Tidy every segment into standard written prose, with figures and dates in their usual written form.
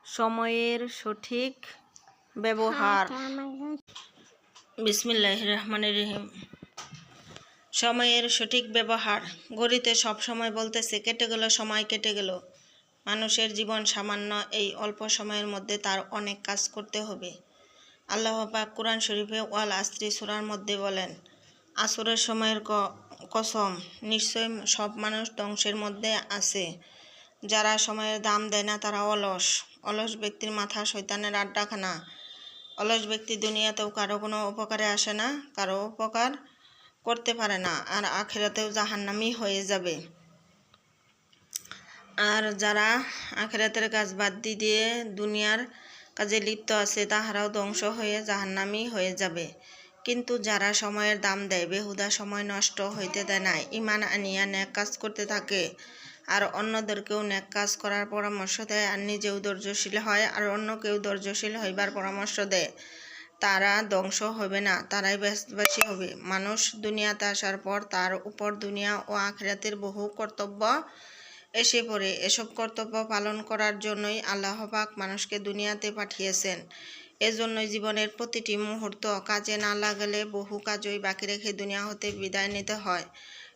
সময়ের সঠিক ব্যবহার। বিসমিল্লাহির রহমানির রহিম। সময়ের সঠিক ব্যবহার। ঘড়িতে সব সময় বলতেছে কেটে গেল, সময় কেটে গেল। মানুষের জীবন সামান্য, এই অল্প সময়ের মধ্যে তার অনেক কাজ করতে হবে। আল্লাহ পাক কুরআন শরীফে ওয়াল আসরি সূরার মধ্যে বলেন, আসরের সময়ের কসম, নিশ্চয় সব মানুষ ধ্বংসের মধ্যে আছে। যারা সময়ের দাম দেয় না তারা অলস। অলস ব্যক্তির মাথা শয়তানের আড্ডাখানা। অলস ব্যক্তি দুনিয়াতেও কারো কোনো উপকারে আসে না, কারো উপকার করতে পারে না, আর আখিরাতেও জাহান্নামী হয়ে যাবে। আর যারা আখিরাতের কাজ বাদ দিয়ে দুনিয়ার কাজে লিপ্ত আছে তাহারাও ধ্বংস হয়ে জাহান্নামী হয়ে যাবে। কিন্তু যারা সময়ের দাম দেয়, বেহুদা সময় নষ্ট হইতে দেয় না, ঈমান আনিয়া নেক কাজ করতে থাকে, আর অন্যদেরকেও নেক কাজ করার পরামর্শ দেয়, আর নিজেও ধৈর্যশীল হয় আর অন্যকেও ধৈর্যশীল হইবার পরামর্শ দেয়, তারা ধ্বংস হবে না, তারাই বেশি হবে। মানুষ দুনিয়াতে আসার পর তার উপর দুনিয়া ও আখিরাতের বহু কর্তব্য এসে পড়ে। এসব কর্তব্য পালন করার জন্যই আল্লাহ পাক মানুষকে দুনিয়াতে পাঠিয়েছেন। এজন্যই জীবনের প্রতিটি মুহূর্ত কাজে না লাগালে বহু কাজই বাকি রেখে দুনিয়া হতে বিদায় নিতে হয়।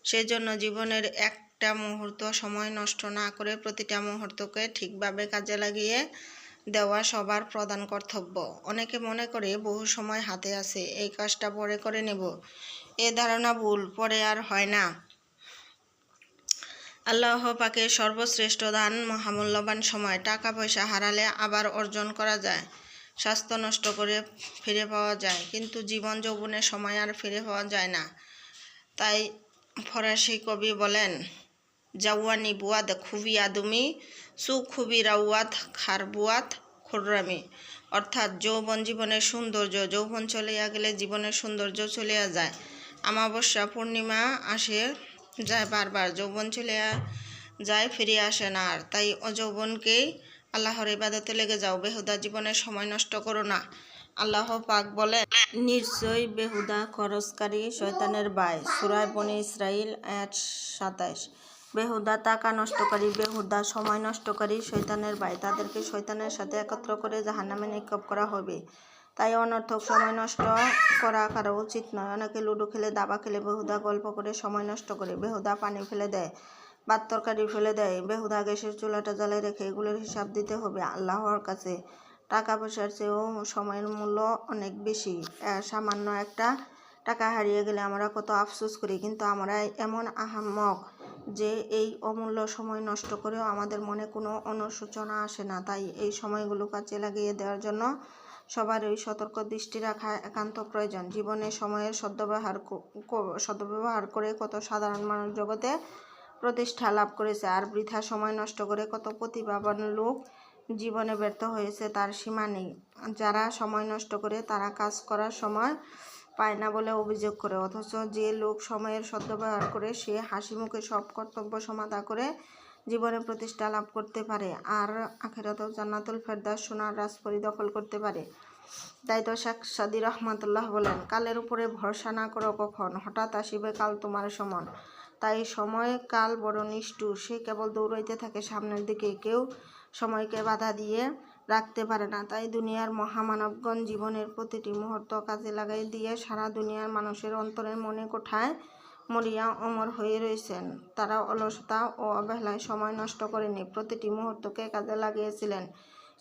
সেজন্য জীবনের একটা মুহূর্ত সময় নষ্ট না করে প্রতিটা মুহূর্তকে ঠিকভাবে কাজে লাগিয়ে দেওয়া সবার প্রধান কর্তব্য। অনেকে মনে করে বহু সময় হাতে আছে, এই কাজটা পরে করে নেব। এ ধারণা ভুল, পরে আর হয় না। আল্লাহ পাকের সর্বশ্রেষ্ঠ দান মহামূল্যবান সময়। টাকা পয়সা হারালে আবার অর্জন করা যায়, স্বাস্থ্য নষ্ট করে ফিরে পাওয়া যায়, কিন্তু জীবন যৌবনের সময় আর ফিরে পাওয়া যায় না। তাই ফরাসি কবি বলেন, জাওয়ানি বুয়াদ খুবই আদমি, সু খুবই রাউয়াত খার বুয়াত খুররামি। অর্থাৎ যৌবন জীবনের সৌন্দর্য, যৌবন চলিয়া গেলে জীবনের সৌন্দর্য চলিয়া যায়। অমাবস্যা পূর্ণিমা আসে যায় বারবার, যৌবন চলিয়া যায়, ফিরিয়ে আসে না আর। তাই অযৌবনকেই আল্লাহর ইবাদতে লেগে যাও, বেহুদা জীবনের সময় নষ্ট করো না। আল্লাহ পাক বলেন, নিশ্চয়ই বেহুদা খরচকারী শয়তানের ভাই। সূরা বনী ইসরাঈল আয়াত ২৭। বেহুদা টাকা নষ্টকারী, বেহুদা সময় নষ্টকারী শয়তানের ভাই। তাদেরকে শয়তানের সাথে একত্র করে জাহান্নামে নিক্ষেপ করা হবে। তাই অনর্থক সময় নষ্ট করা কারো উচিত নয়। অনেকে লুডো খেলে, দাবা খেলে, বেহুদা গল্প করে সময় নষ্ট করে। বেহুদা পানি ফেলে দেয়, ভাত তরকারি ফেলে দেয়, বেহুদা গ্যাসের চুলাটা জ্বালিয়ে রেখে। এগুলোর হিসাব দিতে হবে আল্লাহর কাছে। টাকা পয়সার চেয়েও সময়ের মূল্য অনেক বেশি। সামান্য একটা টাকা হারিয়ে গেলে আমরা কত আফসোস করি, কিন্তু আমরা এমন আহাম্মক যে এই অমূল্য সময় নষ্ট করেও আমাদের মনে কোনো অনুশোচনা আসে না। তাই এই সময়গুলো কাজে লাগিয়ে দেওয়ার জন্য সবার ওই সতর্ক দৃষ্টি রাখা একান্ত প্রয়োজন। জীবনে সময়ের সদ্ব্যবহার করে কত সাধারণ মানুষ জগতে প্রতিষ্ঠা লাভ করেছে, আর বৃথা সময় নষ্ট করে কত প্রতিভাবান লোক জীবনে ব্যর্থ হয়েছে তার সীমা নেই। যারা সময় নষ্ট করে তারা কাজ করার সময় পায় না বলে অভিযোগ করে, অথচ যে লোক সময়ের সদ্ব্যবহার করে সে হাসি মুখে সব কর্তব্য সমাধা করে জীবনে প্রতিষ্ঠা লাভ করতে পারে, আর আখিরাতেও জান্নাতুল ফেরদাউস সোনার রাজপরি দখল করতে পারে। তাই তো শেখ সাদী রহমাতুল্লাহ বলেন, কালের উপরে ভরসা না করো কখন, হঠাৎ আসিবে কাল তোমার সমন। তাই সময় কাল বড় নিষ্ঠুর, সে কেবল দৌড়াইতে থাকে সামনের দিকে, কেউ সময়কে বাধা দিয়ে রাখতে পারে না। তাই দুনিয়ার মহামানবগণ জীবনের প্রতিটি মুহূর্ত কাজে লাগাই দিয়ে সারা দুনিয়ার মানুষের অন্তরের মনে কোঠায় মরিয়া অমর হয়ে রয়েছেন। তারা অলসতা ও অবহেলায় সময় নষ্ট করেনি, প্রতিটি মুহূর্তকে কাজে লাগিয়েছিলেন।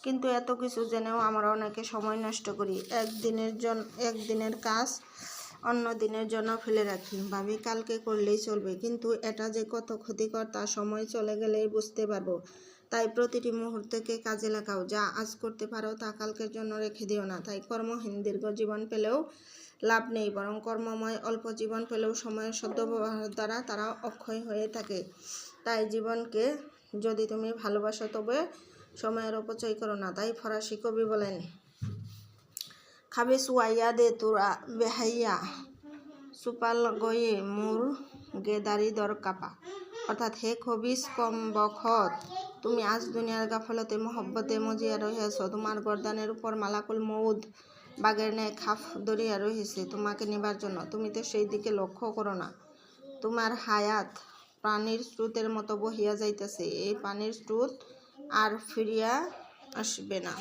কিন্তু এত কিছু জেনেও আমরা অনেকে সময় নষ্ট করি। একদিনের কাজ অন্য দিনের জন্য ফেলে রাখি, ভাবি কালকে করলেই চলবে, কিন্তু এটা যে কত ক্ষতিকর তা সময় চলে গেলেই বুঝতে পারবো। তাই প্রতিটি মুহূর্তকে কাজে লাগাও, যা আজ করতে পারো তা কালকের জন্য রেখে দিও না। তাই কর্মহীন দীর্ঘ জীবন পেলেও লাভ নেই, বরং কর্মময় অল্প জীবন পেলেও সময়ের সদ্ব্যবহার দ্বারা তারা অক্ষয় হয়ে থাকে। তাই জীবনকে যদি তুমি ভালোবাসো তবে সময়ের অপচয় করো না। তাই ফরাসি কবি বলেন, খাবে সুয়াইয়া দে তোরা বেহাইয়া সুপাল গয়ে মুর গেদারি দর কাপা। অর্থাৎ, হে খবিস কম বখত, তুমি আজ দুনিয়ার গাফলতে মহব্বতে মজিয়া রহিয়াছ। তোমার গর্দানের উপর মালাকুল মউদ বাঘের ন্যায় খাফ ধরিয়া রহিয়াছে তোমাকে নেবার জন্য। তুমি তো সেই দিকে লক্ষ্য করো না। তোমার হায়াত পানির স্রোতের মতো বহিয়া যাইতেছে, এই পানির স্রোত আর ফিরিয়া আসবে না।